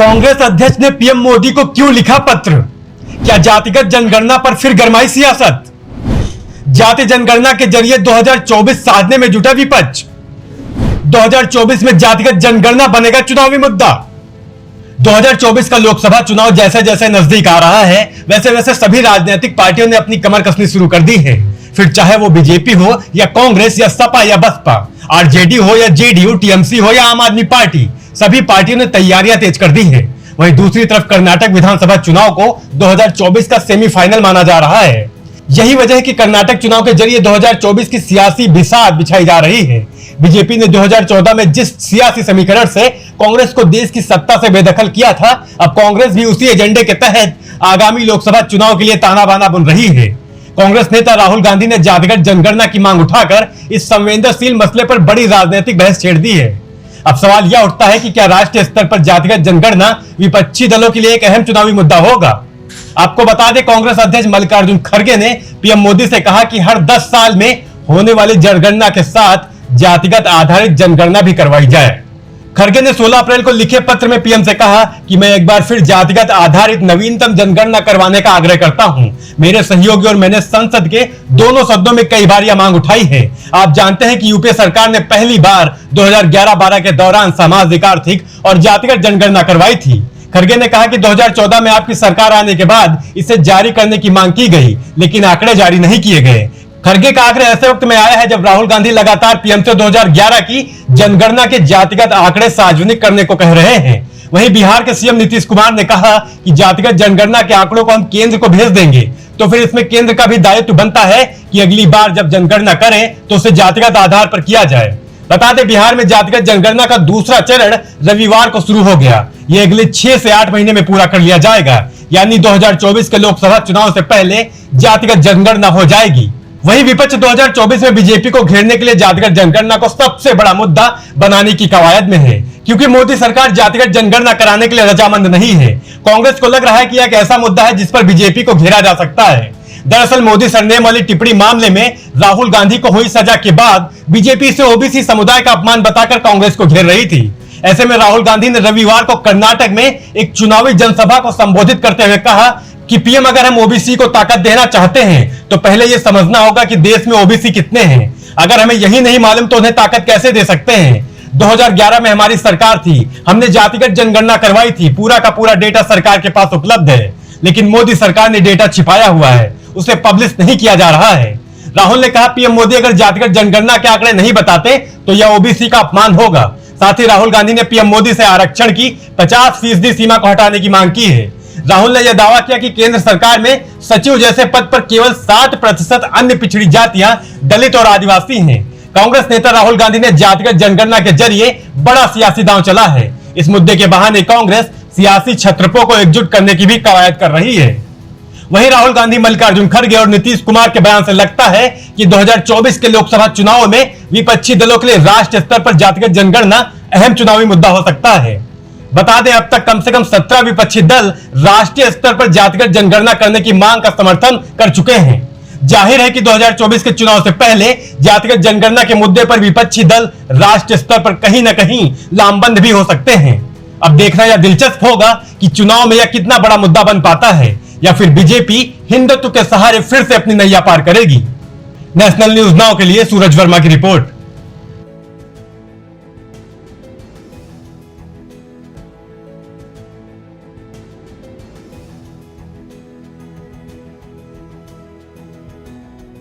कांग्रेस अध्यक्ष ने पीएम मोदी को क्यों लिखा पत्र? क्या जातिगत जनगणना पर फिर गरमाई सियासत? जाति जनगणना के जरिए 2024 साधने में जुटा विपक्ष। 2024 में जातिगत जनगणना बनेगा चुनावी मुद्दा। 2024 का लोकसभा चुनाव जैसे जैसे नजदीक आ रहा है, वैसे वैसे सभी राजनीतिक पार्टियों ने अपनी कमर कसनी शुरू कर दी है। फिर चाहे वो बीजेपी हो या कांग्रेस या सपा या बसपा, आरजेडी हो या जेडीयू, टीएमसी हो या आम आदमी पार्टी, सभी पार्टियों ने तैयारियां तेज कर दी है। वहीं दूसरी तरफ कर्नाटक विधानसभा चुनाव को 2024 का सेमीफाइनल माना जा रहा है। यही वजह है कि कर्नाटक चुनाव के जरिए 2024 की सियासी बिसात बिछाई जा रही है। बीजेपी ने 2014 में जिस सियासी समीकरण से कांग्रेस को देश की सत्ता से बेदखल किया था, अब कांग्रेस भी उसी एजेंडे के तहत आगामी लोकसभा चुनाव के लिए ताना बाना बुन रही है। कांग्रेस नेता राहुल गांधी ने जातिगत जनगणना की मांग उठाकर इस संवेदनशील मसले पर बड़ी राजनीतिक बहस छेड़ दी है। अब सवाल यह उठता है कि क्या राष्ट्रीय स्तर पर जातिगत जनगणना विपक्षी दलों के लिए एक अहम चुनावी मुद्दा होगा? आपको बता दें, कांग्रेस अध्यक्ष मल्लिकार्जुन खड़गे ने पीएम मोदी से कहा कि हर 10 साल में होने वाली जनगणना के साथ जातिगत आधारित जनगणना भी करवाई जाए। खड़गे ने 16 अप्रैल को लिखे पत्र में पीएम से कहा कि मैं एक बार फिर जातिगत आधारित नवीनतम जनगणना करवाने का आग्रह करता हूं। मेरे सहयोगी और मैंने संसद के दोनों सदनों में कई बार यह मांग उठाई है। आप जानते हैं कि यूपीए सरकार ने पहली बार 2011-12 के दौरान सामाजिक, आर्थिक और जातिगत जनगणना करवाई थी। खड़गे ने कहा कि 2014 में आपकी सरकार आने के बाद इसे जारी करने की मांग की गई, लेकिन आंकड़े जारी नहीं किए गए। खड़गे का आग्रह ऐसे वक्त में आया है जब राहुल गांधी लगातार पीएम से 2011 की जनगणना के जातिगत आंकड़े सार्वजनिक करने को कह रहे हैं। वहीं बिहार के सीएम नीतीश कुमार ने कहा कि जातिगत जनगणना के आंकड़ों को हम केंद्र को भेज देंगे, तो फिर इसमें केंद्र का भी दायित्व बनता है कि अगली बार जब जनगणना करें तो उसे जातिगत आधार पर किया जाए। बता दें, बिहार में जातिगत जनगणना का दूसरा चरण रविवार को शुरू हो गया। ये अगले 6 से 8 महीने में पूरा कर लिया जाएगा, यानी 2024 के लोकसभा चुनाव से पहले जातिगत जनगणना हो जाएगी। वहीं विपक्ष 2024 में बीजेपी को घेरने के लिए जातिगत जनगणना को सबसे बड़ा मुद्दा बनाने की कवायद में है, क्योंकि मोदी सरकार जातिगत जनगणना कराने के लिए रजामंद नहीं है। कांग्रेस को लग रहा है कि यह एक ऐसा मुद्दा है जिस पर बीजेपी को घेरा जा सकता है। दरअसल मोदी सरनेम वाली टिप्पणी मामले में राहुल गांधी को हुई सजा के बाद बीजेपी इसे ओबीसी समुदाय का अपमान बताकर कांग्रेस को घेर रही थी। ऐसे में राहुल गांधी ने रविवार को कर्नाटक में एक चुनावी जनसभा को संबोधित करते हुए कहा कि पीएम, अगर हम ओबीसी को ताकत देना चाहते हैं तो पहले यह समझना होगा कि देश में ओबीसी कितने हैं। अगर हमें यही नहीं मालूम तो उन्हें ताकत कैसे दे सकते हैं। 2011 में हमारी सरकार थी, हमने जातिगत जनगणना करवाई थी, पूरा का पूरा डेटा सरकार के पास उपलब्ध है, लेकिन मोदी सरकार ने डेटा छिपाया हुआ है, उसे पब्लिश नहीं किया जा रहा है। राहुल ने कहा, पीएम मोदी अगर जातिगत जनगणना के आंकड़े नहीं बताते तो यह ओबीसी का अपमान होगा। साथ ही राहुल गांधी ने पीएम मोदी से आरक्षण की 50% सीमा को हटाने की मांग की है। राहुल ने यह दावा किया कि केंद्र सरकार में सचिव जैसे पद पर केवल 60% अन्य पिछड़ी जातियां, दलित और आदिवासी हैं। कांग्रेस नेता राहुल गांधी ने जातिगत जनगणना के जरिए बड़ा सियासी दांव चला है। इस मुद्दे के बहाने कांग्रेस सियासी छत्रपों को एकजुट करने की भी कवायद कर रही है। वहीं राहुल गांधी, मल्लिकार्जुन खड़गे और नीतीश कुमार के बयान से लगता है कि 2024 के लोकसभा चुनाव में विपक्षी दलों के लिए राष्ट्रीय स्तर पर जातिगत जनगणना अहम चुनावी मुद्दा हो सकता है। बता दें, अब तक कम से कम 17 विपक्षी दल राष्ट्रीय स्तर पर जातिगत जनगणना करने की मांग का समर्थन कर चुके हैं। जाहिर है कि 2024 के चुनाव से पहले जातिगत जनगणना के मुद्दे पर विपक्षी दल राष्ट्रीय स्तर पर कहीं न कहीं लामबंद भी हो सकते हैं। अब देखना यह दिलचस्प होगा कि चुनाव में यह कितना बड़ा मुद्दा बन पाता है, या फिर बीजेपी हिंदुत्व के सहारे फिर से अपनी नैया पार करेगी। नेशनल न्यूज नाउ के लिए सूरज वर्मा की रिपोर्ट।